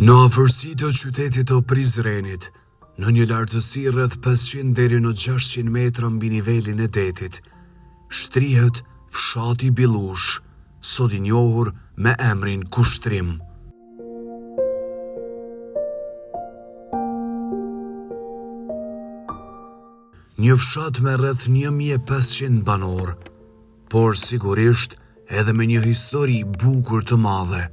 Në afërsi të qytetit të Prizrenit, në një lartësi rreth 500 deri në 600 metra mbi nivelin e detit, shtrihet fshati Bilush, sot i njohur me emrin Kushtrim. Një fshat me rreth 1500 banor, por sigurisht edhe me një histori bukur të madhe.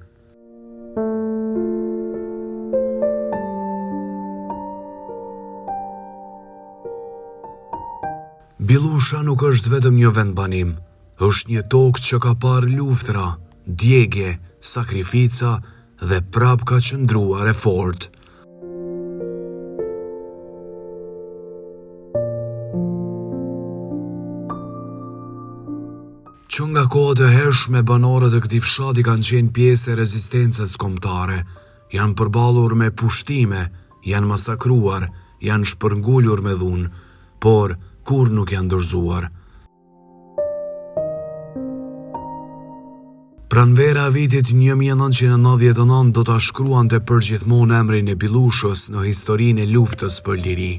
Bilusha nuk është vetëm një vend banim, është një tokë që ka parë luftra, djegje, sakrifica dhe prap ka qëndruar e fortë. Që nga kohët e hershme banorët e këtij fshati kanë qenë pjesë e rezistencës kombëtare, janë përballur me pushtime, janë masakruar, janë shpërngulur me dhunë, por kur nuk janë dorëzuar. Pranvera e vitit 1999 do ta shkruante përgjithmonë emrin e Bilushës në historinë e luftës për liri.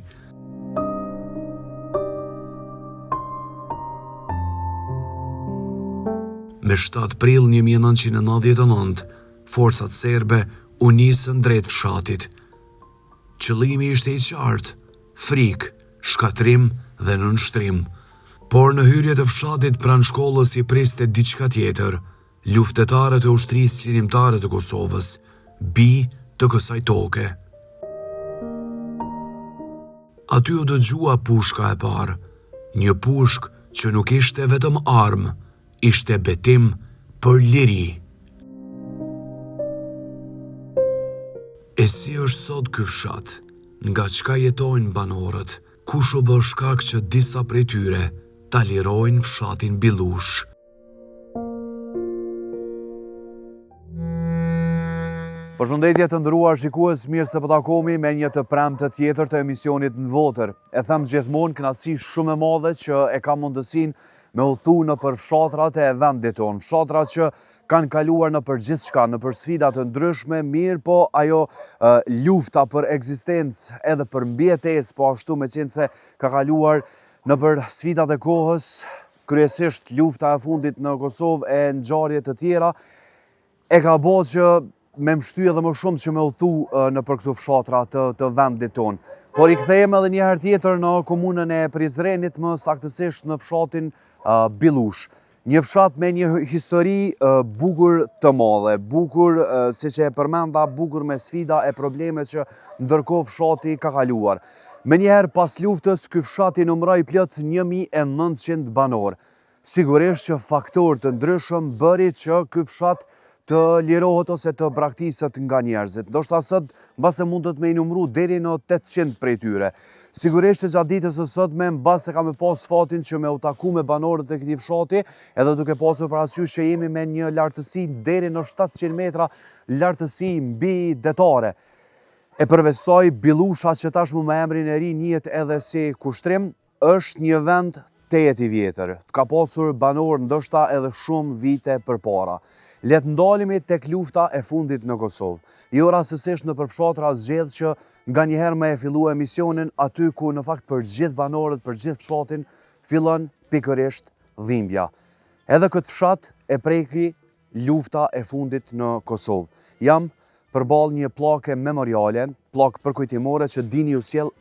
Me 7 prill 1999, forcat serbe u nisën drejt fshatit. Qëllimi ishte i qartë, frikë, shkatrim dhe nënshtrim. Por në hyrje të fshatit pranë shkollës i priste diçka tjetër, luftetarët e ushtrisë çlimtare të Kosovës, bi të kësaj toke. Aty u dëgjua pushka e parë, një pushkë që nuk ishte vetëm armë, ishte betim për liri. E si është sot ky fshat? Nga çka jetojnë banorët? Kush u bë shkak që disa prej tyre ta lirojnë fshatin Bilush? Përshëndetje të nderuar shikues, mirë se po takohemi me një të premte tjetër të emisionit Në Votër. E them gjithmonë kënaqësi shumë e madhe që e kam mundësinë me u thu në për fshatrat e vendit tonë, fshatrat që kanë kaluar në për gjithçka, në për sfida të ndryshme, mirë po ajo lufta për ekzistencë edhe për mbijetesë, po ashtu me qenë se ka kaluar në për sfidat e kohës, kryesisht lufta e fundit në Kosovë e ngjarje të tjera, e ka bërë që me mshty edhe më shumë që me u thu në për këto fshatra të vendit tonë. Por i kthehemi edhe një herë tjetër në komunën e Prizrenit, më saktësisht në fshatin Bilush. Një fshat me një histori bukur të madhe, bukur, siç e përmenda, bukur me sfida e probleme që ndërkohë fshati ka kaluar. Me njëherë pas luftës, ky fshat i numëroi plot 1900 banor. Sigurisht që faktorë të ndryshëm bëri që ky fshat të lirohet ose të braktiset nga njerëzit. Ndoshta sot mbase mundet me i numëru deri në 800 prej tyre. Sigurisht që gjatë ditës së sotme mbase kam pas fatin që me u taku me banorët e këtij fshati, edhe duke pasur parasysh që jemi me një lartësi deri në 700 metra lartësi mbi detare. E përveç kësaj, Bilusha, që tashmë me emrin e ri njihet edhe si Kushtrim, është një vend tejet i vjetër. Ka pasur banor ndoshta edhe shumë vite përpara. Le të ndalemi tek lufta e fundit në Kosovë. Jo rastësisht në për fshatra zgjedh që nga njëherë me e fillu emisionin aty ku në fakt për gjithë banorët, për gjithë fshatin, fillon pikërisht dhimbja. Edhe këtë fshat e preki lufta e fundit në Kosovë. Jam përballë një pllake memoriale, pllakë përkujtimore që dini ju sjell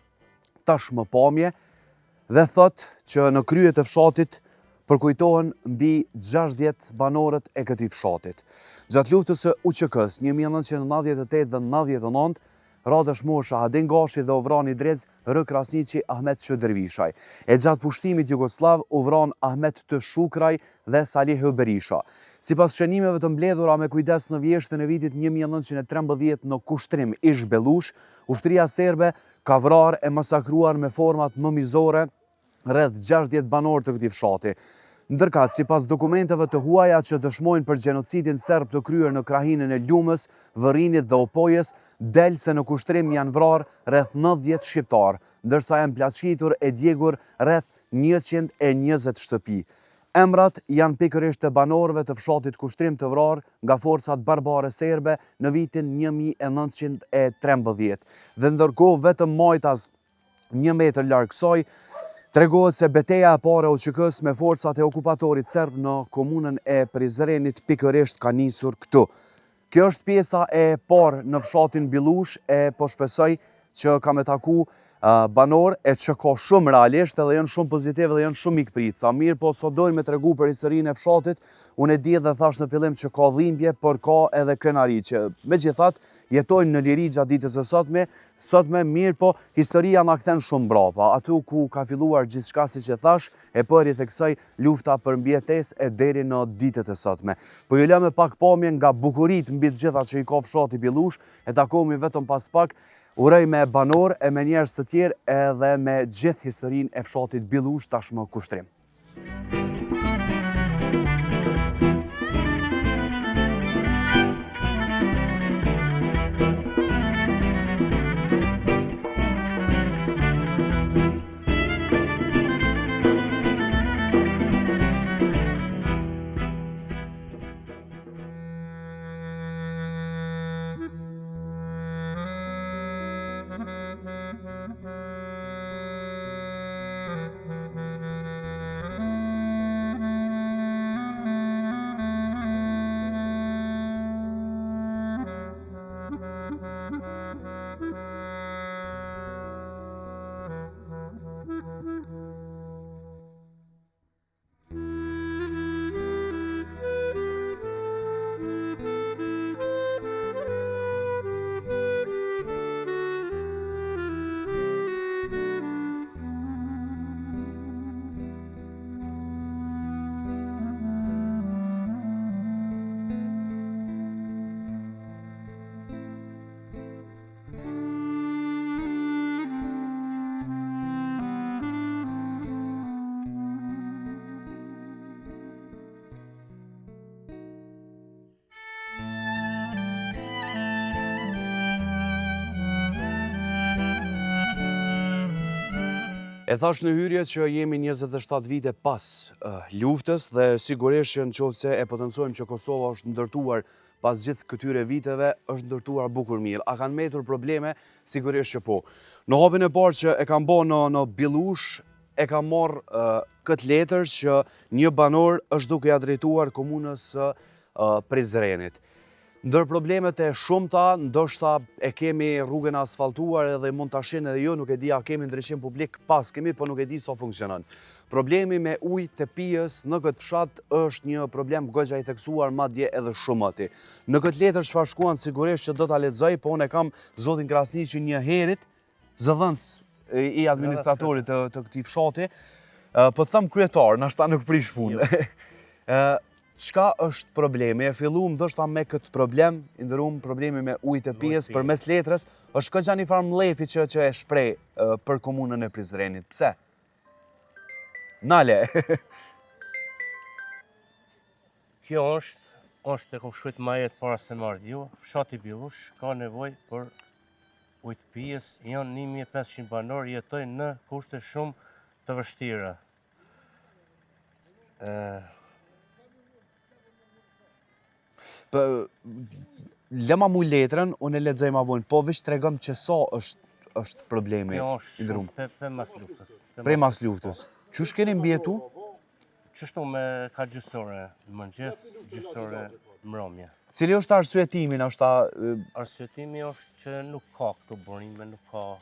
tashmë pamje dhe thot që në krye të fshatit përkujtohen mbi 60 banorët e këtij fshatit. Gjatë luftës së UÇK-s 1998 dhe 99, ra dëshmosha Adin Gashi dhe u vran i drejt R. Krasniqi Ahmet Shëdervishaj. E gjatë pushtimit jugosllav u vran Ahmet T. Shukraj dhe Salih Berisha. Sipas shënimeve të mbledhura me kujdes në vjeshtën e vitit 1913 në Kushtrim ish Bilush, ushtria serbe ka vrarë e masakruar me format më mizore rreth 60 banor të këtij fshati. Ndërkat, sipas dokumenteve të huaja që dëshmojnë për gjenocidin serb të kryer në krahinën e Lumës, Vërrinit dhe Opojës, del se në Kushtrim janë vrarë rreth 90 shqiptar, ndërsa janë plaçkitur e djegur rreth 120 shtëpi. Emrat janë pikërisht të banorëve të fshatit Kushtrim të vrarë nga forcat barbare serbe në vitin 1913. Dhe ndërkohë vetëm majtas 1 metër larg kësaj tregohet se betejë e parë e UÇK-s me forcat e okupatorit serb në komunën e Prizrenit pikërisht ka nisur këtu. Kjo është pjesa e parë në fshatin Billush e po shpresoj që kam e taku banor e që ka shumë realisht edhe janë shumë pozitiv dhe janë shumë ikpritca. Mirë po sot dojnë me tregu për historinë e fshatit, unë e di dhe thash në fillim që ka dhimbje, por ka edhe krenari që megjithatë jetojnë në liri gjatë ditës së sotme mirë po historia na kthen shumë mbrapa. Atu ku ka filluar gjithçka siç e thash, e po ritheksoj lufta për mbjetesë e deri në ditët e sotme. Po ju lëmë pak pamje nga bukuritë mbi të gjitha që i ka fshati Billush, e takohemi vetëm pas pak. Uroj me banor e me njerëz të tjerë edhe me gjithë historinë e fshatit Billush tashmë Kushtrim. E thash në hyrje që jemi 27 vite pas luftës dhe sigurisht që nëse e potencojmë që Kosova është ndërtuar pas gjithë këtyre viteve, është ndërtuar bukur mirë. A kanë metur probleme? Sigurisht që po. Në hapin e parë që e kam bërë në Billush, e kam marrë këtë letër që një banor është duke ja drejtuar komunës së Prizrenit. Ndër problemet e shumta, ndoshta e kemi rrugën asfaltuar edhe mund ta shihni edhe ju, nuk e di a kemi ndriçim publik, pas kemi, po nuk e di sa funksionon. Problemi me ujë të pijës në këtë fshat është një problem goxha i theksuar, madje edhe shumë ati. Në këtë letër çfarë shkruan sigurisht që do ta lexoj, po unë kam zotin Krasniqi një herët, zëdhënës i administratorit të këtij fshati, po them kryetar, nashta nuk prish punë. Çka është problemi? E filluam ndoshta me këtë problem, i ndëruam problemi me ujë të pijës përmes letrës, është këgja një farë mlefi që e shpreh për komunën e Prizrenit. Pse? Nale. Kjo është e kom shkruajt më herët para se marrë ju, fshati Billush ka nevojë për ujë të pijës, janë 1500 banorë jetojnë në kushte shumë të vështira. Lëma mu letrën, unë e lexoj ma vonë, po veç tregom që sa është problemi. Kjo është shumë për mas luftës. Prej mas luftës. Qysh keni mbjetu? Qështu me ka gjysore në mëngjes, gjysore mbrëmje. Cili është arsyetimi, Arsyetimi është që nuk ka këto burime, nuk ka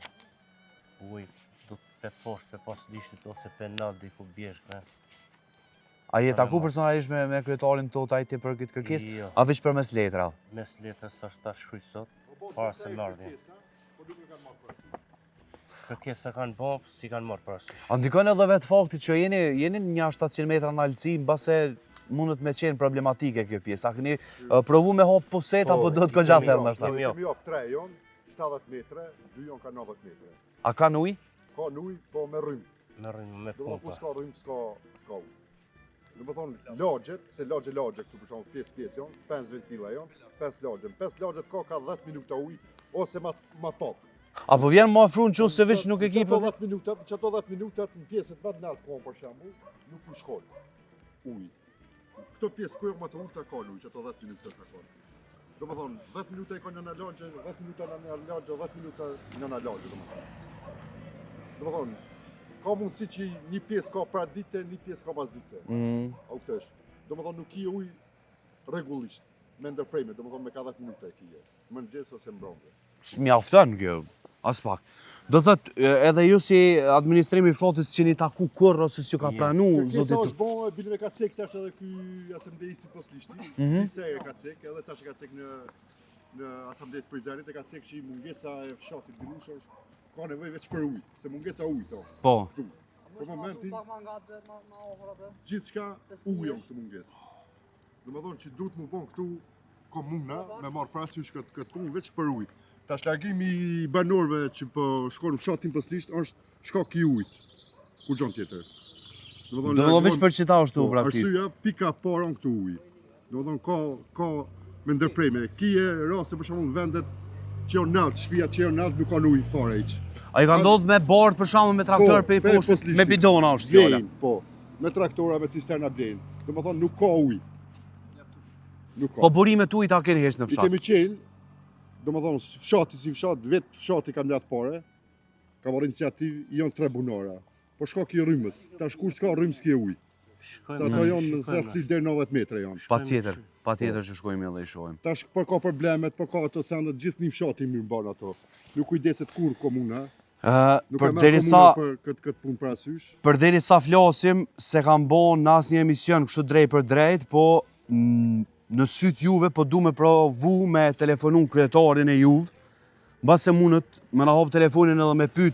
ujë, do të poshtë, pas dishtit ose për natë diku bjeshkë. A je taku personalisht me kryetarin tot ai për këtë kërkesë? Jo. A veç përmes letra? Mes letrës është ta shkruaj sot, para se marrë. Kërkesa kanë bërë, si kanë marrë parasysh. A ndikon edhe vetë fakti që jeni një 700 metra në alësi, mbase mundet me qenë problematike kjo pjesë. A keni provu me hap poset apo do të këgja thellë ndoshta? Kemi hap 3 jon, 70 metra, 2 jon ka 90 metra. A ka ujë? Ka ujë, po me rrymë. Me rrymë, me Do të pompa. s'ka rrymë, s'ka ujë. Do të thonë lagjet, se lagje këtu për shembull pjesë jon, 5 ventilla jon, 5 lagje. 5 lagjet ka 10 minuta ujë ose ma pak. Apo vjen më afru në se veç nuk e ki Çato 10 minuta, në pjesët më të lartë kom për shembull, nuk u shkoj. ujë. Këto pjesë ku më të ulta ka ujë, që ato 10 minuta sa ka. Do më thonë, 10 minuta i ka në lagje, 10 minuta në lagje, 10 minuta në lagje, do më thonë. Do më thonë, ka mundësi që një pjesë ka pra dite, një pjesë ka pas dite. A u këtesh. Do më thonë, nuk i ujë regullisht, me ndërprejme, do më thonë me ka 10 minuta e kije. Më në gjesë ose mbrongë. Mjafton kjo, as pak. Do thot, edhe ju si administrimi i fshatit që një taku kur ose s'ju ka pranu, Kesa zotit. është bon, bile me ka cek tash edhe ky asambleji si poslishti. Disa e ka cek, edhe tash e ka cek në asamblejet Prizrenit e ka cek që mungesa e fshatit Bilush është ka nevojë veç për ujë, se mungesa ujë to. Po. Këtu. Për momentin gjithçka ujë është mungesë. Domethënë që duhet më bon këtu komuna me marr parasysh këtë punë veç për ujë. Tash largimi i banorëve që po shkojnë në fshatin Poslisht është shkak i ujit. Kur gjon tjetër. Do veç për qita është tu praktikisht. Arsyeja pika para në këtu ujë. Domethënë ka me ndërprejme. Kije raste për shembull vendet që janë nalt, shtëpiat që janë nalt nuk kanë ujë fare hiç. Ai ka ndodhur me bord për shembull me traktor pe poshtë, me bidona është fjala. Po, me traktora, me cisterna blejnë. Domethënë nuk ka ujë. Nuk ka. Po burimet ujit ta keni heq në I fshat. kemi qenë, domethënë fshati si fshat, vetë fshati ka mblat pare, ka marrë iniciativë, janë 3 bunara. Po shkak i rrymës, tash kur s'ka rrymë s'ke ujë. Se ato janë në thellësi deri 90 metra janë. Patjetër që shkojmë edhe i shohim. Tash po ka problemet, po ka ato sendet gjithë një fshati mirë mban ato. Nuk kujdeset kur komuna. Nuk e merr komuna për këtë punë parasysh. Përderisa flasim se kam bën në asnjë emision kështu drejt për drejt, po në syt juve po du me provu me telefonun kryetarin e juve, mbase mundet me na hap telefonin edhe me pyet.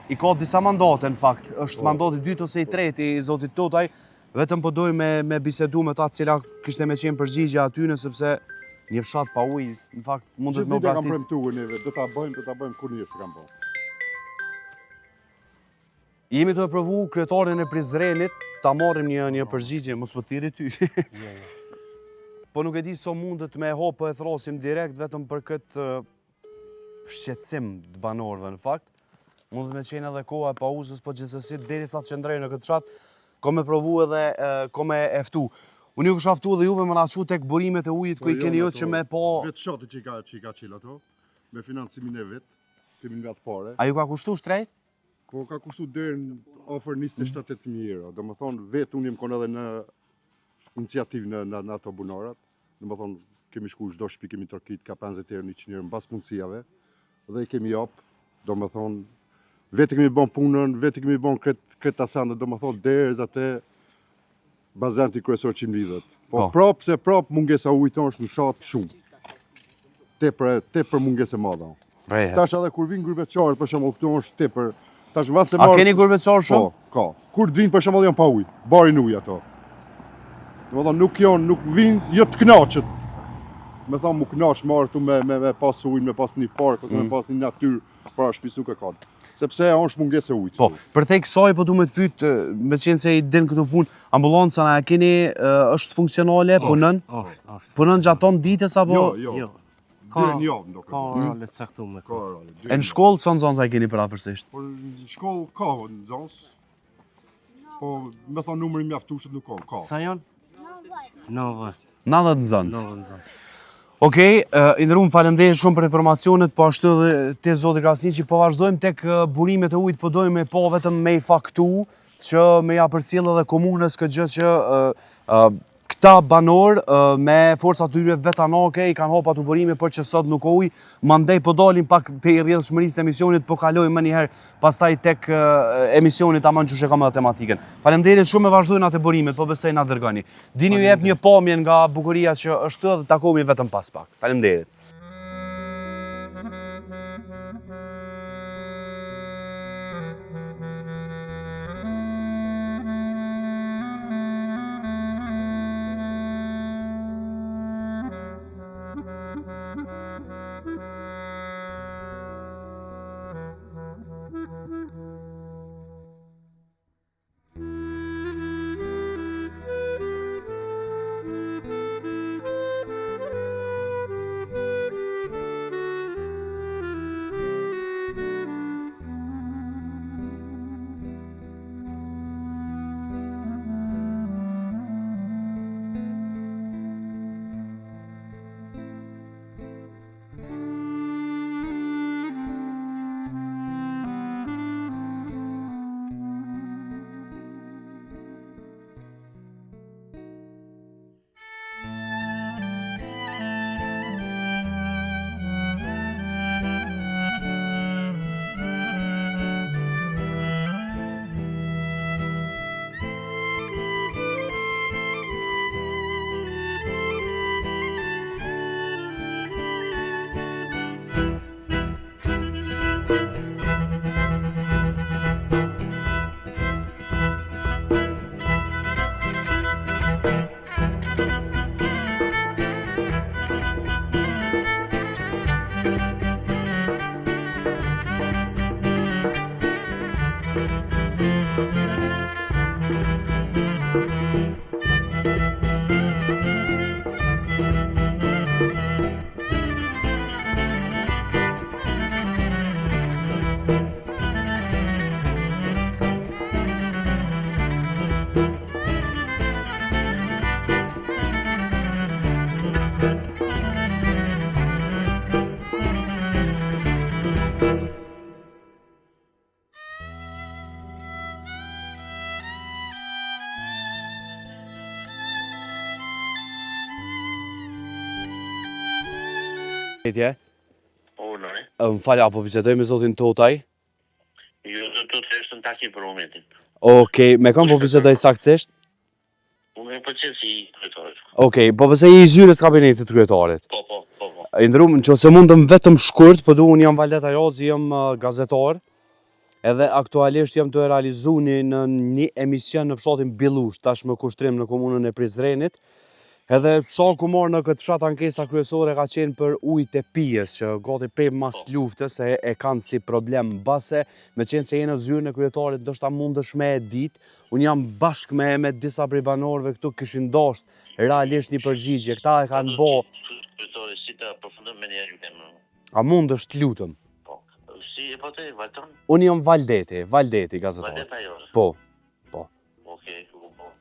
I ka disa mandate në fakt, është mandati i dytë ose i tretë i zotit Totaj, vetëm po doj me bisedu me ta cila kishte me qenë përgjigja atyne, sepse një fshat pa ujë, në fakt mundet me Gjithë kam premtuar neve, do ta bëjmë kur njësë kam bën. Jemi të provu kryetarin e Prizrenit, ta marrim një përgjigje, mos më thirrë ty. Po nuk e di so mundet me hapë e thrasim direkt vetëm për këtë shqetësim të banorëve në fakt. Mundet me qenë edhe koha e pauzës, po gjithsesi derisa të qëndrojnë në këtë fshat, ka me provu edhe ka me eftu. Unë ju kisha ftu edhe juve më na çu tek burimet e ujit ku i keni ju që me po. Vetë fshati që i ka qenë ato, me financimin e vet, kemi mblat pare. A ju ka kushtu shtrejt? Po ka kushtu deri në ofër 27.000 euro. Domethënë vetë unë jam kon edhe në iniciativë në ato bunarat. Domethënë kemi shku çdo shtëpi kemi tërkit ka 50 euro 100 euro mbas punësiave dhe i kemi jap. Domethënë vetë kemi bën punën, vetë kemi bën këtë asandë, domethënë derisa te bazanti kryesor që mlidhet. Po prap mungesa ujit është në fshat shumë. Tepër mungesë e madhe. Tash edhe kur vin gurbeçarët për shembull këtu është tepër. Tash vaste marr. A keni gurbeçar shumë? Po, ka. Kur të vinë për shembull janë pa ujë, barin ujë ato. Domethënë nuk vinë jo të kënaqet. Me thonë mu kënaq marr këtu me pas ujë, me pas një park ose me pas një natyrë para shtëpisë nuk e kanë. Sepse është mungesë e ujit. Po, për tek kësaj po du me të pyet, me qenë se i din këtu punë, ambulanca na e keni është funksionale, punon? Është. Punon gjaton ditës apo? Jo. Ka një javë ndoshta. Ka role të caktuar. Ka role. E në shkollë çon zonza e keni përafërsisht? Po në shkollë ka në zonës. Po me thonë numri mjaftueshëm nuk ka. Sa janë? 90. 90 zonës. 90 zonë. Okej, i ndërum faleminderit shumë për informacionet, po ashtu edhe te zoti Krasniqi, po vazhdojmë tek burimet e ujit, po dojmë me po vetëm me i faktu që me ja përcjell edhe komunës këtë gjë që këta banor me forca të tyre vetanake i kanë hapur ato burime për që sot nuk ka ujë, mandej po dalin pak pe rrjedhshmërisë të emisionit, po kalojmë më një herë pastaj tek emisioni tamam që shekam edhe tematikën. Faleminderit shumë e vazhdojnë atë burimet, po besoj na dërgoni. Dini ju jep një pamje nga bukuria që është dhe takohemi vetëm pas pak. Faleminderit. Etje, Unoj. më falë, apo bisedoj me zotin Totaj? Jo, do të është në taksi për momentin. Okej, me kam po bisedoj saktësisht? Unë e përqenë si kryetarit. Okej, po pëse i zyrës kabinetit kryetarit? Po. I ndrum, që se mundëm vetëm shkurt, po du unë jam Valeta Jozi, jam gazetar, edhe aktualisht jam të realizu në një emision në fshatin Bilush, tash më kushtrim në komunën e Prizrenit, edhe sa ku marrë në këtë fshat ankesa kryesore ka qenë për ujtë e pijes, që gati prej mas luftës e kanë si problem base, me qenë se jenë zyrën e kryetarit, ndoshta mundësh me e ditë, unë jam bashkë me disa prej banorëve këtu kishin dashur realisht një përgjigje, këta e kanë bo. Kryetari, si të përfundëm me njerë ju temë. A mund është t'lutem? Po. Si e po të Valton? Unë jam Valdeti gazetar. Valdeta jo. Po. Okej.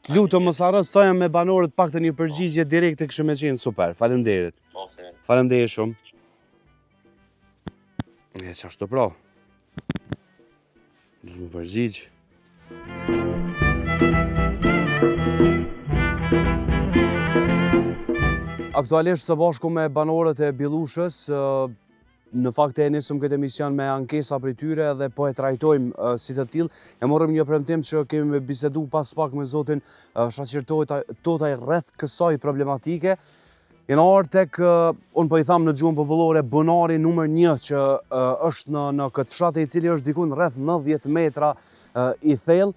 T'lutem mos harro sa jam me banorët pak të një përgjigje direkte kështu me qenë super. Faleminderit. Okej. Faleminderit shumë. E ç'ashtu pra. Do të më përgjigj. Aktualisht së bashku me banorët e Bilushës, në fakt e nisëm këtë emision me ankesa për tyre dhe po e trajtojmë si të tillë. E morëm një premtim që kemi bisedu pas pak me zotin Shaqir Totaj rreth kësaj problematike. Jena ardhur tek, unë po i tham në gjuhën popullore, bunari numër 1 që është në këtë fshat i cili është dikun rreth 90 metra i thellë.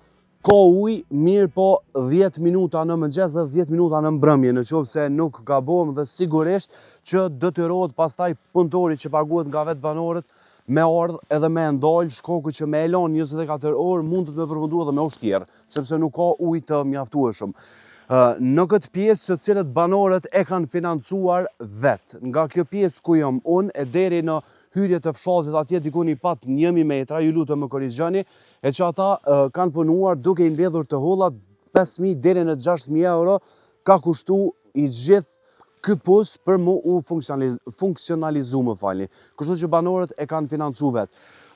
Ka ujë, mirë po 10 minuta në mëngjes dhe 10 minuta në mbrëmje, në qoftë se nuk gabojmë dhe sigurisht që detyrohet pastaj punëtori që paguhet nga vetë banorët me ardhë edhe me ndalë shkoku që me elon 24 orë mund të me përfundu edhe me ushtjerë, sepse nuk ka ujë të mjaftueshëm. Në këtë pjesë që cilët banorët e kanë financuar vetë, nga kjo pjesë ku jam unë e deri në hyrje të fshatit atje dikun i pat 1000 metra, ju lutem më korrigjoni, e që ata kanë punuar duke i mbledhur të hollat 5.000 deri në 6.000 euro ka kushtu i gjithë ky pus për mu u funksionalizu më falni. Kështu që banorët e kanë financu vetë.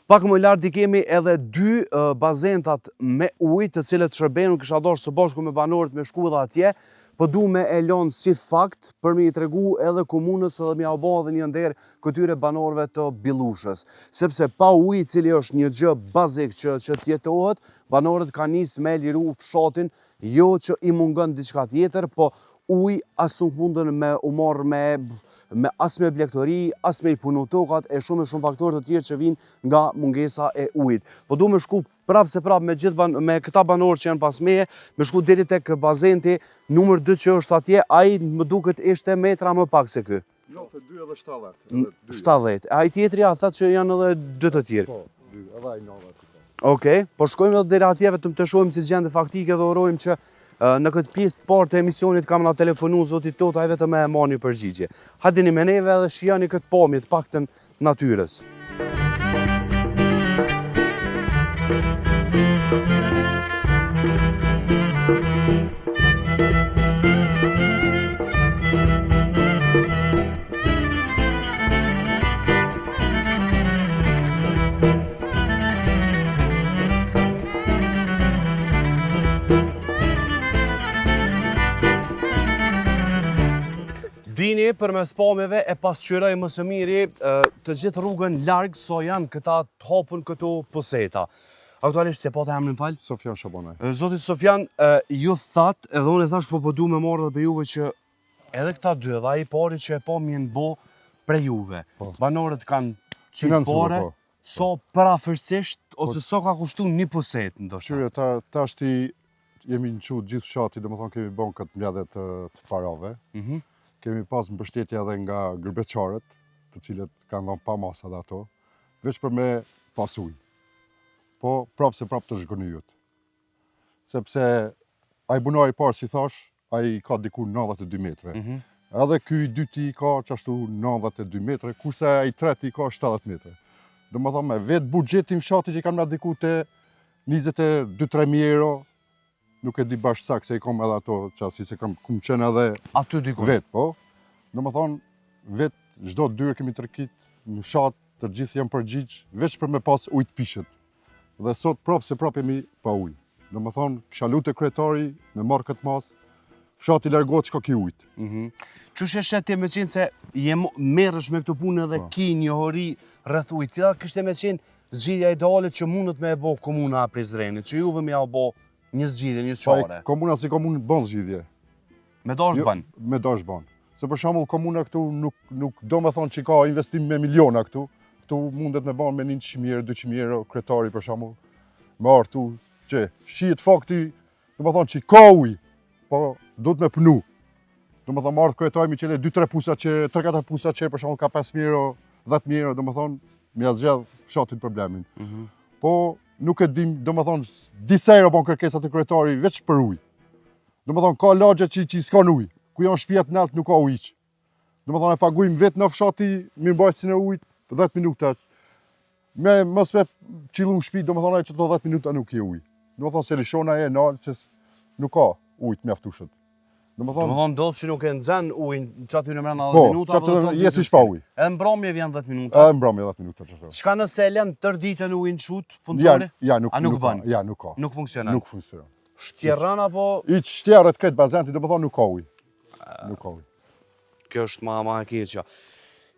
Pak më lartë i kemi edhe 2 bazentat me ujë të cilët shërbejnë, kisha dashur së bashku me banorët me shku edhe atje, po du me e lonë si fakt për me i tregu edhe komunës edhe me ja bo edhe një nder këtyre banorëve të Bilushës. Sepse pa ujë cili është një gjë bazik që tjetohet, banorët ka nisë me liru fshatin, jo që i mungën diçka tjetër, po ujë as nuk mundën me u marrë me as me blektori, as me i punu tokat e shumë faktorë të tjerë që vinë nga mungesa e ujit. Po du me shku prapë me këta banorë që janë pas meje, me shku deri tek bazenti numër 2 që është atje, ai më duket ishte metra më pak se ky. Jo, të 2 edhe 70. 70. Ai tjetri ata që janë edhe 2 të tjerë. Po, 2, edhe ai 90. Okej, po shkojmë edhe deri atje vetëm të shohim si gjendje faktike dhe urojmë që në këtë pjesë të parë të emisionit kam na telefonu zotit Totaj vetëm me e marrë një përgjigje. Hajeni me neve edhe shijani këtë pamje të paktën natyrës. Dini për mes pamjeve e pasqyroj më së miri të gjithë rrugën largë so janë këta të hapun këto poseta. Aktualisht se po të emrin falë? Sofian Shabonaj. Zotit Sofian, ju thatë edhe unë e thash po du me marrë dhe për juve që edhe këta dy dhe ai pari që e po mjenë bo pre juve. Banorët kanë qitë pare, so parafërsisht ose so ka kushtu një poset ndoshta. Qyre, ta shti jemi në qutë gjithë fshati, dhe më thonë kemi bon këtë mbledhet të parave. Kemi pas mbështetje edhe nga gërbeqarët, të cilët kanë dhënë pa masa dhe ato, veç për me pas ujë. Po, prapë të zhgoni jutë. Sepse ai bunari parë, si thash, ai ka diku 92 metre. Edhe ky dyti ka qashtu 92 metre, kurse ai treti ka 70 metre. Dhe më thonë me vetë budgetin fshati që i kam nga diku të 22-3.000 euro, nuk e di bashkë sakë se i kom edhe ato qasi se kam qenë edhe vetë, po. Në më thonë, vetë gjdo dyrë kemi tërkit, në shatë të gjithë jam përgjigj, veç për me pas ujtë pishët. Dhe sot prapë jemi pa ujë. Në më thonë, kisha lutë e kryetari me marrë këtë mas, fshati largohet çka ki ujt. Çu sheshet ti me qenë se merresh me këtë punë edhe ki njohuri rreth ujit, cila kishte me qenë zgjidhja ideale që mundet me e bë komuna e Prizrenit, që juve më ja bë një zgjidhje, një çare. Komuna si komunë bën zgjidhje. Me dash bën. Me dash bën. Se për shembull komuna këtu nuk do me thonë që ka investim me miliona këtu. Këtu mundet me bën me 100.000 euro, 200.000 euro kretari për shembull. Me artu që shihet fakti, do me thonë që ka ujë, po duhet me punu. Do me thonë marrë kretari mi qele 2-3 pusa qere, 3-4 pusa qere për shembull ka 5.000 euro, 10.000 euro, do me thonë mi zgjedh fshatin problemin. Po nuk e dim, do me thonë disa euro bën kërkesat e kretari veç për ujë. Do me thonë ka lagje që s'kan ujë. Ku janë shtëpiat nalt nuk ka ujë. Do me thonë e paguajmë vetë në fshati mirëmbajtësin e ujit 10 minuta. Mos me qillu në shtëpi, do me thonë që to 10 minuta nuk ke ujë. Do me thonë se lishona e nalë, se nuk ka ujë mjaftueshëm. Do me thonë ndodh që nuk e nxen ujin çaty në brenda 10 minuta. Po, çaty je si pa ujë. Edhe mbrëmje vjen 10 minuta. Edhe mbrëmje 10 minuta çfarë. Çka nëse e lën tër ditën ujin çut punëtori? Ja, nuk bën. Ja, nuk ka. Nuk funksionon. Nuk funksionon. Shtjerran apo I shtjerrët këtë bazenti, do me thonë nuk ka ujë. Nuk ka ujë. kjo është ma e keqja.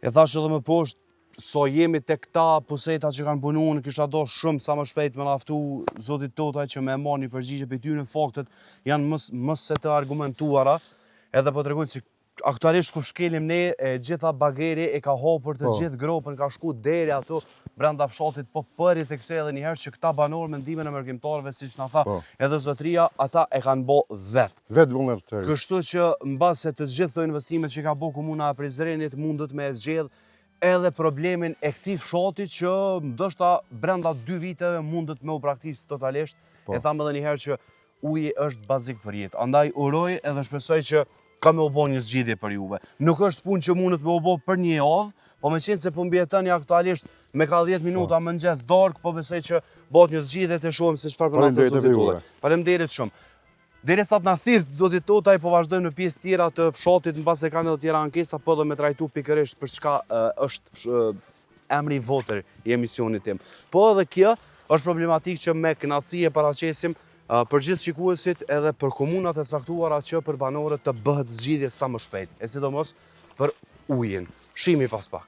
E thash edhe më poshtë, so jemi te këta puseta që kanë punu, në kisha do shumë sa më shpejt me naftu zotit Totaj që me marrë një përgjigje për ty në faktet janë mës se të argumentuara, edhe po të regojnë si aktualisht ku shkelim ne, gjitha bageri e ka hopër të gjithë gropën, ka shku deri ato brenda fshatit, po përi të kse edhe njëherë që këta banorë me ndimin e mërgjimtarëve, si që na tha, edhe zotëria, ata e kanë bo vetë. Vetë vullnetari. Kështu që mbase të gjithë të investimet që ka bo komuna e Prizrenit mundet me e zgjedh edhe problemin e këtij fshati që ndoshta brenda 2 viteve mundet me u praktikë totalisht. E tham edhe njëherë që uji është bazik për jetë. Andaj uroj edhe shpresoj që ka me u bo një zgjidhje për juve. Nuk është punë që mundet me u bo për një javë, po me qenë se po mbjetoni aktualisht me ka 10 minuta mëngjes darkë, po besoj që bëhet një zgjidhje të shohim se çfarë po na thot zoti Totaj. Faleminderit shumë. Derisa të na thirrët zoti Totaj, po vazhdojmë në pjesë tjera të fshatit, mbas e kanë edhe tjera ankesa, po edhe me trajtu pikërisht për çka është emri i votër i emisionit tim. Po edhe kjo është problematikë që me kënaqësi e paraqesim për gjithë shikuesit edhe për komunat e caktuara që për banorët të bëhet zgjidhje sa më shpejt, e sidomos për ujin. Shihemi pas pak.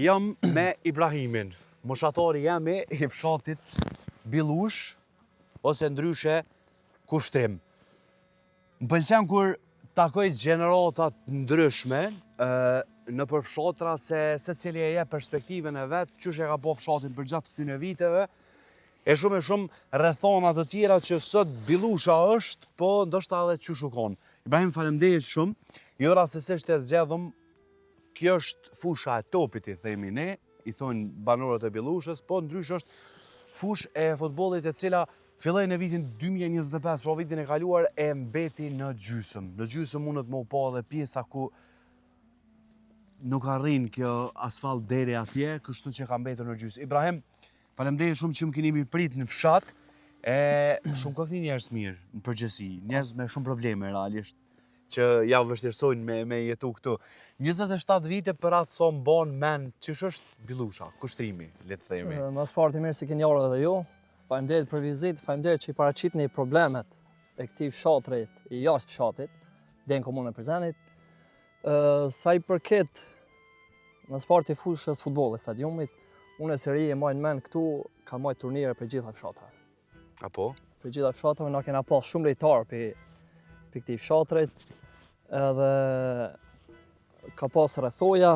Jam me Ibrahimin, moshatori jemi i fshatit Billush, ose ndryshe Kushtrim. Më pëlqen kur takoj gjeneratat ndryshme, në për fshatra se cili e jep perspektiven e vetë, qysh e ka po fshatin për gjatë këtyne viteve, e shumë rrethona të tjera që sot Bilusha është, po ndoshta edhe qysh u kon. Ibrahim, faleminderit shumë. Jo rastësisht e zgjedhëm, kjo është fusha e topit, i themi ne, i thonë banorët e Bilushës, po ndrysh është fush e futbollit e cila filloi në vitin 2025, pro vitin e kaluar e mbeti në gjysmë. Në gjysmë mundet më u pa edhe pjesa ku nuk arrin kjo asfalt deri atje, kështu që ka mbetur në gjysmë. Ibrahim, faleminderit shumë që më keni prit në fshat, e shumë këni njerëz mirë në përgjithësi, njerëz me shumë probleme realisht, që ja vështirësojnë me jetu këtu. 27 vite për atë sa mban men, ç'është është Bilusha, kushtrimi, le të themi. Mas parti mirë si keni ardhur edhe ju. Faleminderit për vizitë, faleminderit që i paraqitni problemet e këtij fshatrit i jashtë fshatit, deri në komunën e Prizrenit. Sa i përket mas parti fushës futbollit, stadiumit, unë e seri e majnë men këtu, ka majtë turnire për gjitha fshatrave. Apo? Për gjitha fshatrave, na kena pas shumë lejtarë për këtij fshatrit, edhe ka pas rrethoja,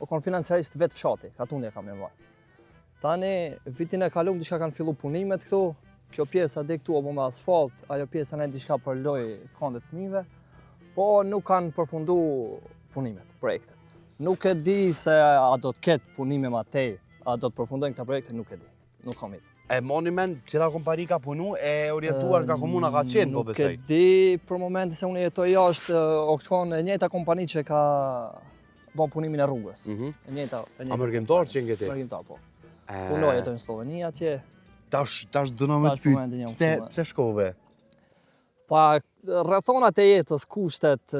o kon financiarisht vetë fshati, ka tundi e kam e vajtë. Tani, vitin e kaluar diçka kanë fillu punimet këtu, kjo pjesa dhe këtu apo me asfalt, ajo pjesa ne diçka për loj këndet fëmijëve, po nuk kanë përfundu punimet, projektet. Nuk e di se a do të ketë punime ma tej, a do të përfundojnë këta projekte, nuk e di, nuk kam ide. E monument, cila kompani ka punu, e orientuar nga komuna ka qenë, po besoj. Nuk e di për momenti se unë jetoj jashtë, okton e njëjta kompani që ka bën punimin e rrugës. E njëjta. A mërgjimtar që ngeti? Mërgjimtar, po. Punoj jetoj në Sloveni atje. Tash do na më të pyet, pse shkove? Pa rrethonat e jetës, kushtet,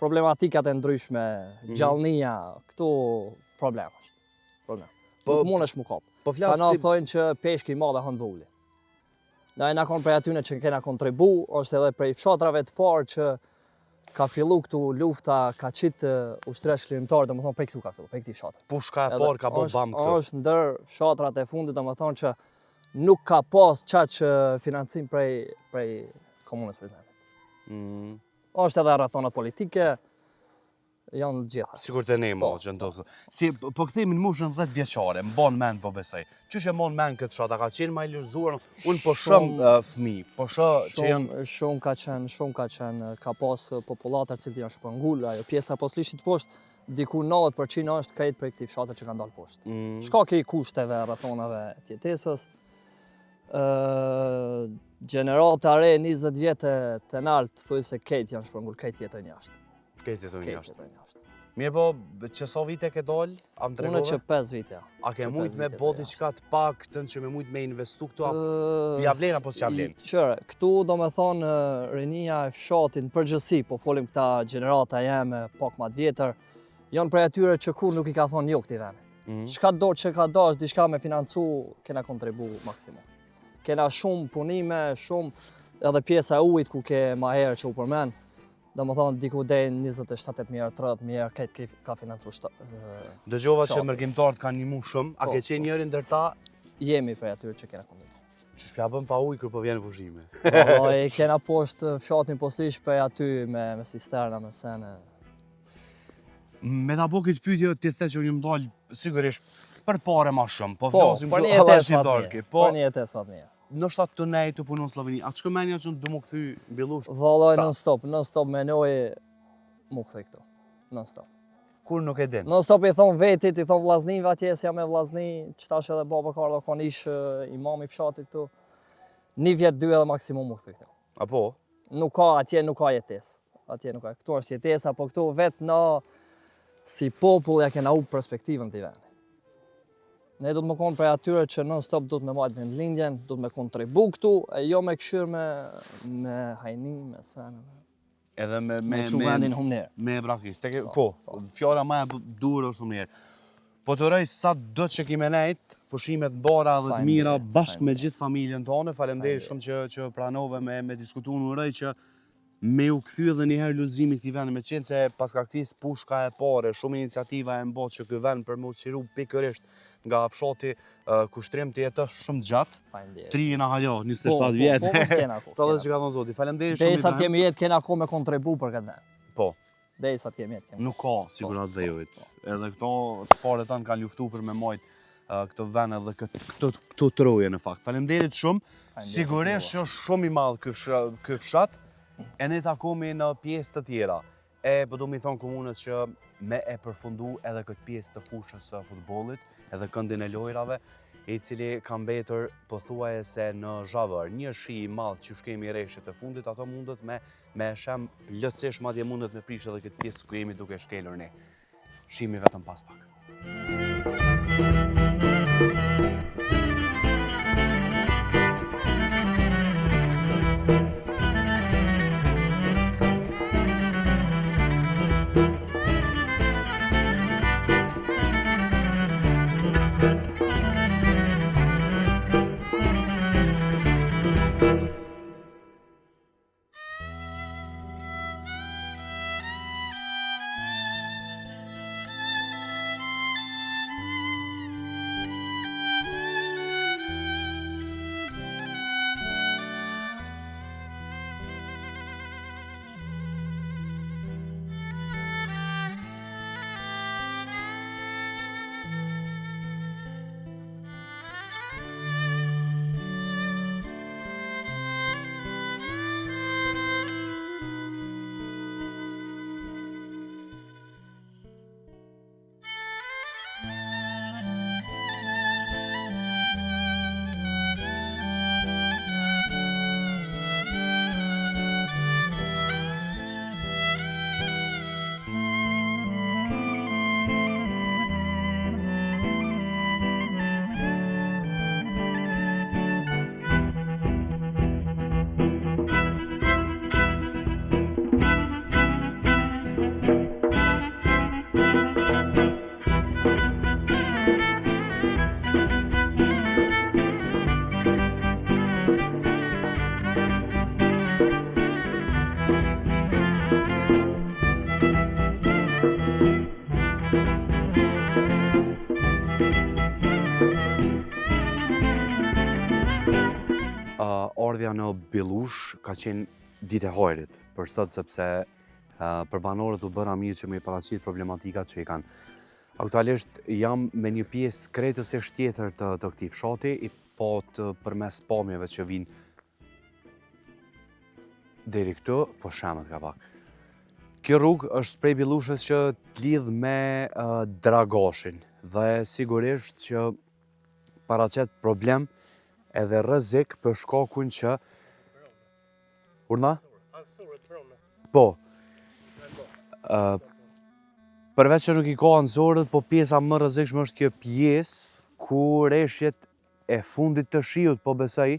problematikat e ndryshme, gjallënia, këtu problem është. Problem. Nuk mundesh mu kap. Po Ka na thonë që peshki i madhe hën vulli. Na e na kon prej atyne që kena kontribu, është edhe prej fshatrave të parë që ka fillu këtu lufta, ka qitë ushtresh klimtar, domethënë prej këtu ka fillu, prej këtij fshatri. Pushka e parë ka bërë bam këtu. Është ndër fshatrat e fundit, domethënë që nuk ka pas çaq financim prej komunës Prizrenit. Është edhe rrethonat politike, janë gjitha. Sikur të ne mo që ndodhë. Si, po kthehemi në moshën 10 vjeçare, m'ban mend po besoj. Çysh e mon mend këtë fshat, a ka qenë më i lërzuar? Unë po shoh fëmijë, po shoh që janë shumë ka qenë, ka pas popullatër që janë shpërngul, ajo pjesa poslishit poshtë, diku 90% është krejt për këtij fshati që ka dalë poshtë. Shka ke i kushteve, rrethonave të jetesës. Gjenerata re 20 vjetë të naltë, thuj se krejt janë shpërngul, krejt jetojnë jashtë. Këtë jetojnë jashtë. Mirë po, që sa vite ke dollë, a më tregove? Unë që 5 vite, ja. A ke mujt me bo diçka të paktën që me mujt me investu këtu, ja vlen apo s'ja vlen? Qëre, këtu do me thonë rinia e fshatin përgjësi, po folim këta gjenerata jeme, pak ma të vjetër, janë prej atyre që kur nuk i ka thonë jo këti venit. Shka do që ka dash, diçka me financu, kena kontribu maksimum. Kena shumë punime, shumë edhe pjesa e ujit ku ke ma herë që u përmen, do më thonë diku dejnë 27.000, 30.000, këtë ka financu Dëgjova që mërgjimtarët kanë njëmu shumë, a ke qenë njëri ndër ta? Jemi prej atyre që kena kontribu. Që shpja bëm pa ujë kër po vjenë pushime? E kena poshtë fshatin poslish prej aty me cisterna, me sene. Me ta po këtë pyetje ti the që unë më dalë sigurisht për pare ma shumë, po Po, flasim për shumë një edhe jetesë ma të shqiptarki. mirë. Po, Për një jetesë ma të mirë. nështë atë të nej të punu në Sloveni, atë shkëmenja që du mu këthy Bilush? Vallaj non-stop menoj mu këthej këtu, non-stop. Kur nuk e din? Non-stop i thonë vetit, i thonë vllaznive atje, si jam me vllazni, qëtash edhe baba Karlo kon ish imam i fshatit këtu. 1 vjet, 2 edhe maksimum mu këthej këtu. Apo? Nuk ka, atje nuk ka jetesë. Atje nuk ka, këtu është jetesa, po këtu vetë na si popull ja kena u perspektivën të i veni. Ne do të më konë prej atyre që non-stop do të me majtë vendlindjen, do të me kontribu këtu, e jo me këshyrë me hajni, me sene. Edhe Me që vendin humnerë. Me braktis. Po, fjala ma e dur është humnerë. Po të rëj sa do që kime nejt, pushimet bara dhe të mira bashkë me gjithë familjen tonë, faleminderit shumë që pranove me diskutu në rëj që me u kthy edhe njëherë lullëzimi këtij vendi, me qenë se pas ka këtis pushka e pare, shumë iniciativa e mbotë që ky vend për me u qiru pikërisht nga fshati kushtrim të jetës shumë gjatë. Trina halo, 27 vjetë. Sa dhe që ka thonë zoti. Faleminderit shumë. Derisa kemi jetë, kena ko me kontribu për këtë vend. Po. derisa të kemi jetë. Nuk ka sigurat dhejojt. Edhe këto të pare tanë kanë luftu për me majtë këto vene dhe këto troje në fakt. Faleminderit shumë. Sigurisht që është shumë i madhë ky fshat, e ne takomi në pjesë të tjera. Po do mi thonë komunës që me e përfundu edhe këtë pjesë të fushës së futbollit, edhe këndin e lojrave, i cili ka mbetur pothuajse në zhavër. Një shi i madh që shkemi reshët e fundit, ato mundet me shem plotësisht, madje mundet me prish edhe këtë pjesë ku jemi duke shkelur ne. Shihemi vetëm pas pak. Ardhja në Billush ka qenë ditë e hajrit për sot, sepse për banorët u bëra mirë që me paraqit problematikat që i kanë. Aktualisht jam me një pjesë krejtësisht tjetër të këtij fshati, po të përmes pamjeve që vinë deri këtu, po shemet ka pak. Kjo rrugë është prej Billushës që t'lidh me Dragashin dhe sigurisht që paraqet problem edhe rrezik për shkakun që urna? Po. Përveç që nuk i ka anësorët, po pjesa më rrezikshme është kjo pjesë ku reshjet e fundit të shiut, po besoj,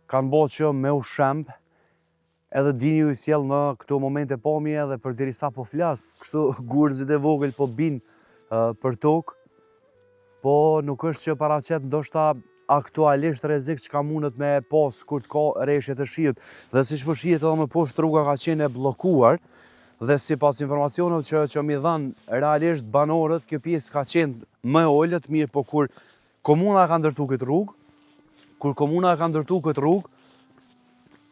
kanë bërë që me u shemb, edhe dini ju i sjell në këto momente pamje edhe për derisa po flas, kështu gurzit e vogël po bin për tokë, po nuk është që paraqet ndoshta aktualisht rrezik që ka mundet me pas kur të ka reshje të shiut. Dhe siç po shihet edhe më poshtë rruga ka qenë e bllokuar dhe sipas informacioneve që mi dhanë realisht banorët, kjo pjesë ka qenë më e ulët, mirë, po kur komuna ka ndërtu këtë rrugë,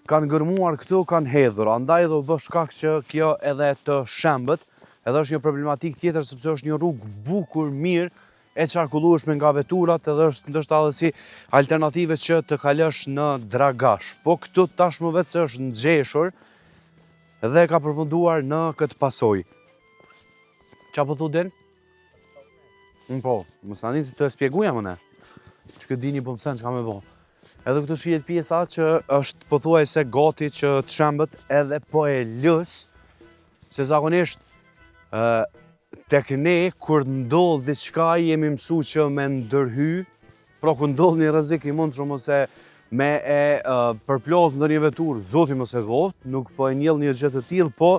kanë gërmuar këtu, kanë hedhur, andaj do bë shkak që kjo edhe të shembët, edhe është një problematik tjetër sepse është një rrugë bukur, mirë, e qarkullueshme nga veturat, edhe është ndoshta edhe si alternative që të kalosh në Dragash. Po këtu tashmë vetë se është nxjeshur dhe ka përfunduar në këtë pasojë. Qa po thu Den? Po, mos na nisi të shpjeguja më ne. Që këtë dini po mësen që ka me bo. Edhe këtu shihet pjesa që është pothuajse gati që të shembët edhe po e lës, se zakonisht tek ne, kur ndodh diçka, jemi mësu që me ndërhy, pra kur ndodh një rrezik i mund shumë ose me e përplas në një vetur, zoti mos e goft, nuk po e njell një gjë të tillë, po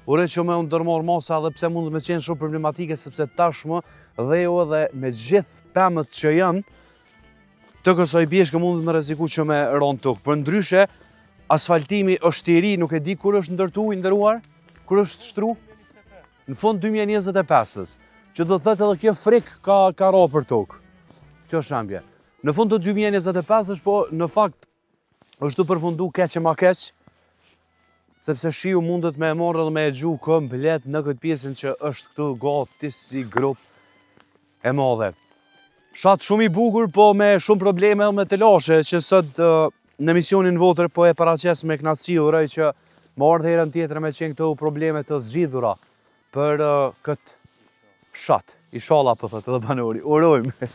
ure që me ndërmor masa edhe pse mund me qenë shumë problematike, sepse tashmë dheu edhe me gjithë pemët që janë, të kësaj bjeshke mund me rreziku që me ronë tokë. Për ndryshe, asfaltimi është i ri, nuk e di kur është ndërtu, i ndëruar, kur është shtru? Në fund 2025-ës, që do të thëtë edhe kjo frik ka ro për tokë. Kjo shambje. Në fund të 2025-ës, po në fakt është të përfundu keq e ma keq, sepse shiu mundet me e morë dhe me e gju komplet në këtë pjesën që është këtu gati si grup e madhe. Fshat shumë i bukur, po me shumë probleme dhe me të lashe, që sot në misionin votër po e paraqes me knatësi uroj që më ardhë herën tjetër me qenë këto probleme të zgjidhura për këtë fshat. Inshallah po thotë edhe banori. Urojmë.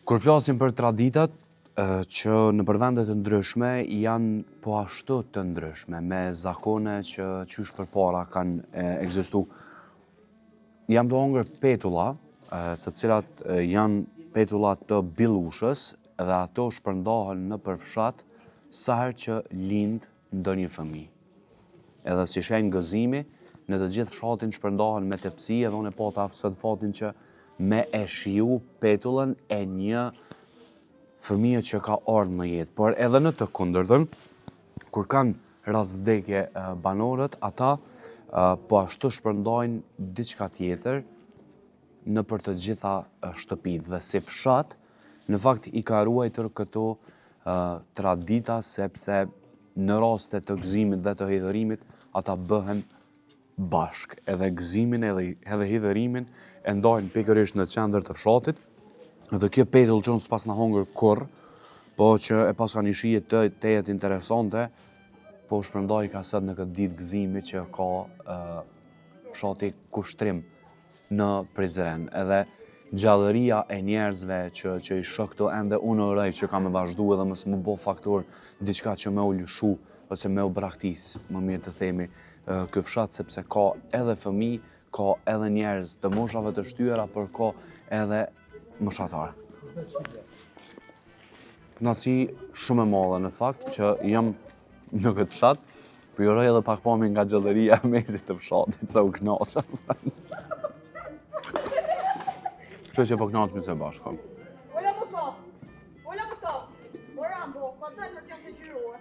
Kur flasim për traditat që në përvende të ndryshme janë po ashtu të ndryshme, me zakone që qysh përpara kanë ekzistu. Jam do hongër petulla, të cilat janë petulla të bilushës dhe ato shpërndahen në përfshat sa herë që lind ndonjë fëmijë. Edhe si shenjë gëzimi, në të gjithë fshatin shpërndahen me tepsi edhe unë e po të aftësat fatin që me e shiu petullën e një fëmijë që ka ardhur në jetë. Por edhe në të kundërtën, kur kanë rast vdekje banorët, ata po ashtu shpërndajnë diçka tjetër në për të gjitha shtëpitë. Dhe si fshat, në fakt i ka ruajtur këto tradita, sepse në raste të gëzimit dhe të hidhërimit, ata bëhen bashk. Edhe gëzimin edhe hidhërimin e ndajnë pikërisht në qendër të fshatit. Dhe kjo petull që unë s'pas në hongër kur, po që e pas ka një shije të jetë interesante, po shpërndaj ka sët në këtë ditë gëzimi që ka fshati kushtrim në Prizren. Edhe gjallëria e njerëzve që i shoh këto ende unë uroj që ka me vazhdu edhe mos më bo faktor diçka që me u lëshu ose me u braktis, më mirë të themi, ky fshat, sepse ka edhe fëmijë, ka edhe njerëz të moshave të shtyera, por ka edhe moshatarë. Kënaqësi shumë e madhe në fakt që jam në këtë fshat, po ju uroj edhe pak pamje nga gjallëria e mezit të fshatit, sa u kënaqa. Kështu që po kënaqemi së bashku. Olha Mustafa, o Rambo, controle për të gjyruar.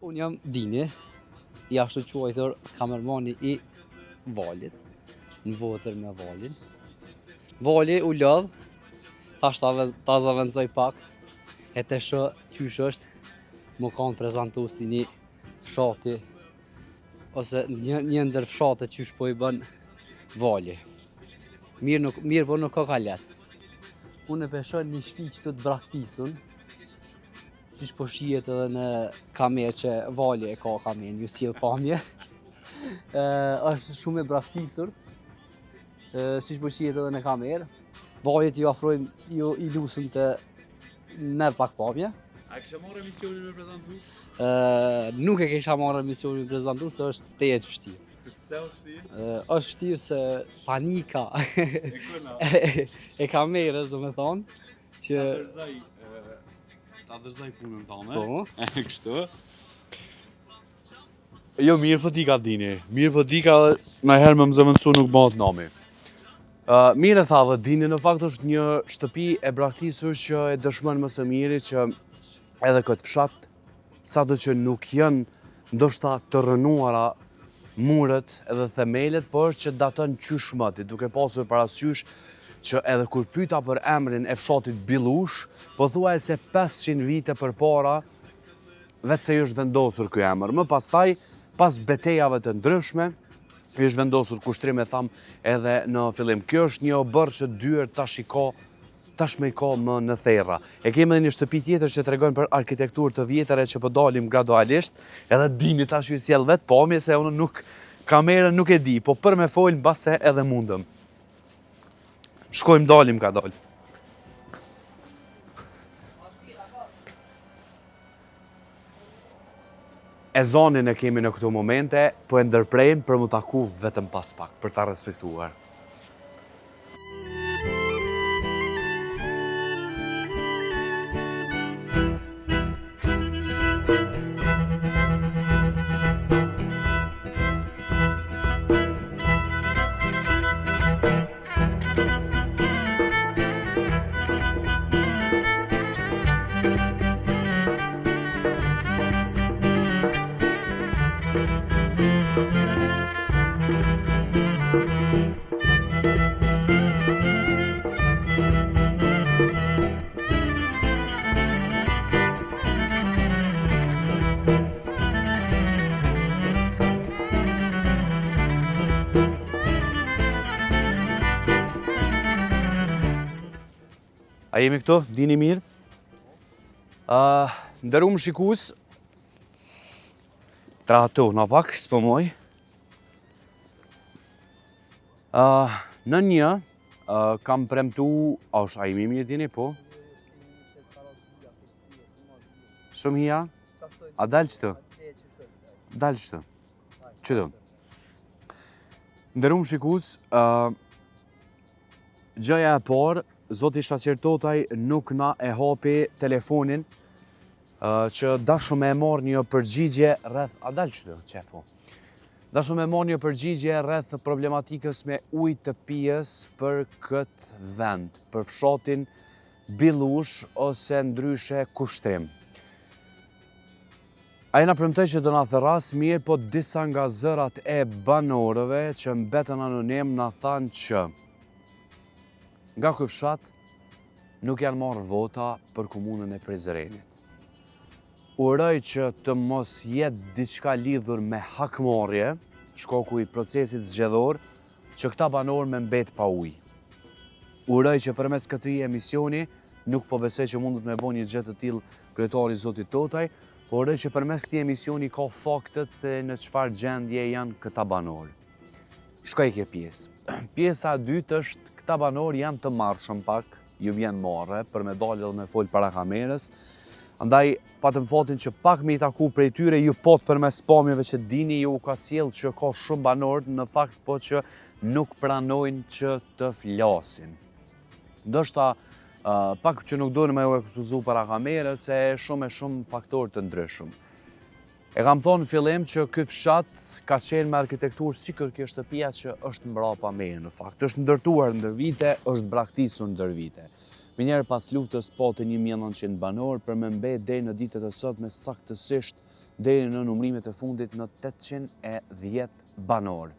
Unë jam Dini, i ashtu quajtur kamermani i valit, në votër me valin. Vali u lodh, thash ta zavendësoj pak, e të shë qysh është, më kanë prezentu si një fshati, ose një ndër fshate qysh po i bën vali. Mirë po nuk ka ka let. unë e peshoj një shtëpi që të braktisun, siç po shihet edhe në kamerë që Vali e ka kamerën, ju sjell pamje. Është shumë e braktisur, siç po shihet edhe në kamerë. Valit ju afrojmë, ju i lusëm të merr pak pamje. A kështë marrë emisionin me prezentu? Nuk e kisha marrë emisionin me prezentu, se është tejet vështirë. Pse është vështirë? Është vështirë se panika E këna? e kamerës, do me thonë, që... Ta dërzaj punën tonë, Po. Kështu? Jo, mirë po ti ka dini. Mirë po ti ka dhe na herë më zëvendësu nuk bëhet nami. Mirë e tha dhe dini, në fakt është një shtëpi e braktisur që e dëshmon më së miri që edhe këtë fshat, sado që nuk janë ndoshta të rënuara muret edhe themelet, por që datën qysh mëti, duke pasur parasysh që edhe kur pyeta për emrin e fshatit Billush, po thuaj se 500 vite përpara vetë se është vendosur ky emër. Më pastaj, pas betejave të ndryshme, është vendosur kushtrim e tham edhe në fillim. Kjo është një obër që dyer tashmë i ka më në therra. E kemi edhe një shtëpi tjetër që tregon për arkitekturë të vjetëre që po dalim gradualisht, edhe dini tash ju sjell vet pamje se unë nuk kamerën nuk e di, po për me fol mbase edhe mundëm. Shkojmë dalim ka dal. Ezanin e kemi në këto momente, po e ndërprejmë për mu taku vetëm pas pak, për ta respektuar. A jemi këto, dini mirë? Ndërum shikus, trahatu në pak, s'pëmoj. Në një, kam premtu, a jemi mirë dini, po? Shumë hija? A dalë qëtë? Dalë qëtë? Qëtë? Ndërum shikus, gjëja e parë, Zoti Shaqertotaj nuk na e hapi telefonin që dashëm e marrë një përgjigje rreth... A dalë qëtë, qepo? Dashëm e marrë një përgjigje rreth problematikës me ujë të pijes për këtë vend, për fshatin Billush ose ndryshe kushtrim. A jena premtoj që do na thërras mirë, po disa nga zërat e banorëve që mbetën anonim na thanë që nga ky fshat nuk janë marrë vota për komunën e Prizrenit. Uroj që të mos jetë diçka lidhur me hakmarrje, shkaku i procesit zgjedhor, që këta banorë me mbet pa ujë. Uroj që përmes këtij emisioni, nuk po besoj që mundet me bëj një gjë të tillë kryetari Zotit Totaj, por uroj që përmes këtij emisioni ka faktet se në çfarë gjendje janë këta banorë. Shkoj kjo pjesë. Pjesa e dytë është këta banorë janë të marrshëm pak, ju vjen marrë për me dalë dhe me fol para kamerës. Andaj patëm fatin që pak me i taku prej tyre ju pot përmes pamjeve që dini ju ka sjell që ka shumë banorë në fakt po që nuk pranojnë që të flasin. Ndoshta pak që nuk dojnë me u ekspozu para kamerës e shumë faktorë të ndryshëm. E kam thonë në fillim që ky fshat ka qenë me arkitekturë si kjo shtëpia që është mbrapa meje në fakt. Është ndërtuar ndër vite, është braktisur ndër vite. Minjerë pas luftës pati 1900 banor për me mbet deri në ditët e sotme saktësisht deri në numrimet e fundit në 810 banor.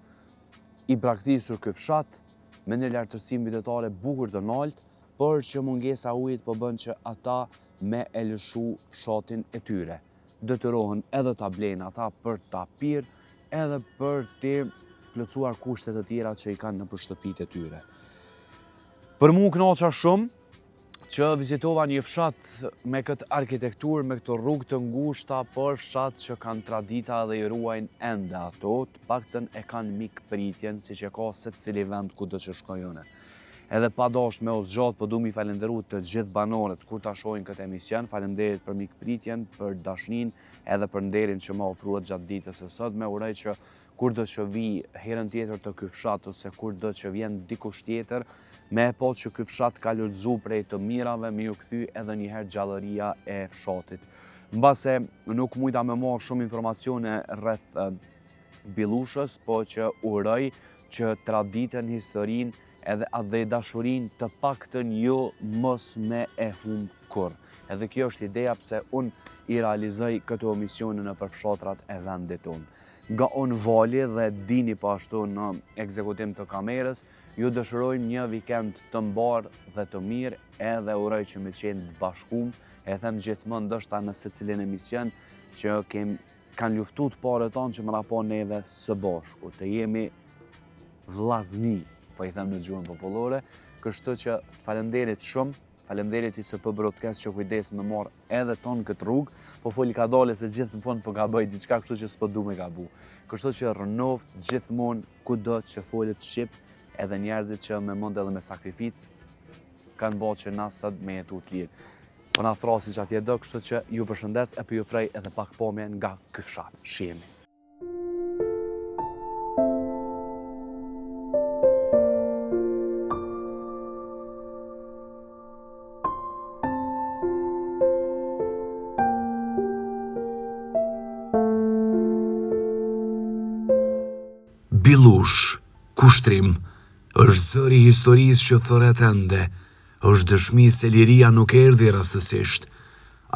I braktisur ky fshat me një lartësi mbytetare bukur të lartë, por që mungesa e ujit po bën që ata me e lëshu fshatin e tyre. Detyrohen edhe ta blejnë ata për ta pirë, edhe për të plotësuar kushtet e tjera që i kanë në shtëpitë e tyre. Për mua kënaqa shumë, që vizitova një fshat me këtë arkitekturë, me këtë rrugë të ngushta, por fshat që kanë tradita dhe i ruajnë ende ato, të paktën e kanë mikpritjen, siç e ka secili vend kudo që shkojone. Edhe pa dashur me u zgjat, po du mi falenderu të gjithë banorët kur ta shohin këtë emision. Faleminderit për mikpritjen, për dashnin, edhe për nderin që më ofruat gjatë ditës së sotme. Uroj që kurdo që vi herën tjetër të ky fshat ose kurdo që vjen dikush tjetër, me e po që ky fshat ka lulëzu prej të mirave, me ju kthy edhe njëherë gjallëria e fshatit. Mbase nuk mujta me marrë shumë informacione rreth Billushës, po që uroj që traditën, historinë edhe atë dhe dashurin të paktën jo mos me e hum kur. Edhe kjo është ideja pse unë i realizoj këtë emisionin në për fshatrat e vendit tonë. Nga unë Vali dhe dini po ashtu në ekzekutim të kamerës, ju dëshirojmë një vikend të mbar dhe të mirë, edhe uroj që me qenë bashkum, e them gjithmonë ndoshta në secilin emision që kanë luftu të parët tonë që më rapo neve së bashku, të jemi vllazni, po i them në gjuhën popullore, kështu që falenderit shumë, falenderit ISP Broadcast që kujdes me marr edhe ton këtë rrugë, po foli ka dole se gjithë në fund po gaboj diçka, kështu që s'po du me gabu. Kështu që rënoft gjithmonë kudo që folet shqip, edhe njerëzit që me mund edhe me sakrificë kanë bërë që na sot me jetu të lirë. Po na thrasi që atje do, kështu që ju përshëndes e për ju prej edhe pak pomje nga ky fshat. Shihemi. Billush, kushtrim, është zëri i historisë që thëret ende, është dëshmi se liria nuk erdhi rastësisht.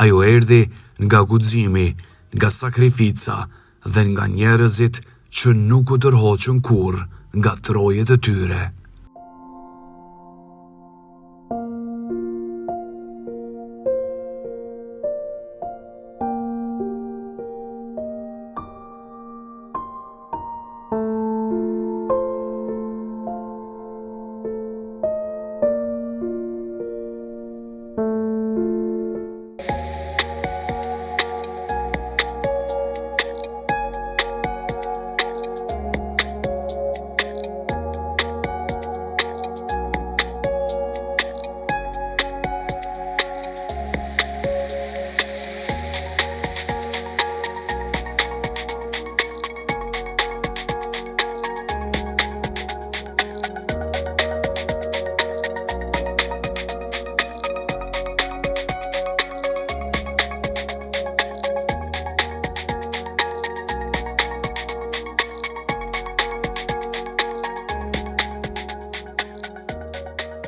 Ajo erdhi nga guximi, nga sakrifica dhe nga njerëzit që nuk u tërhoqën kurrë nga trojet e tyre.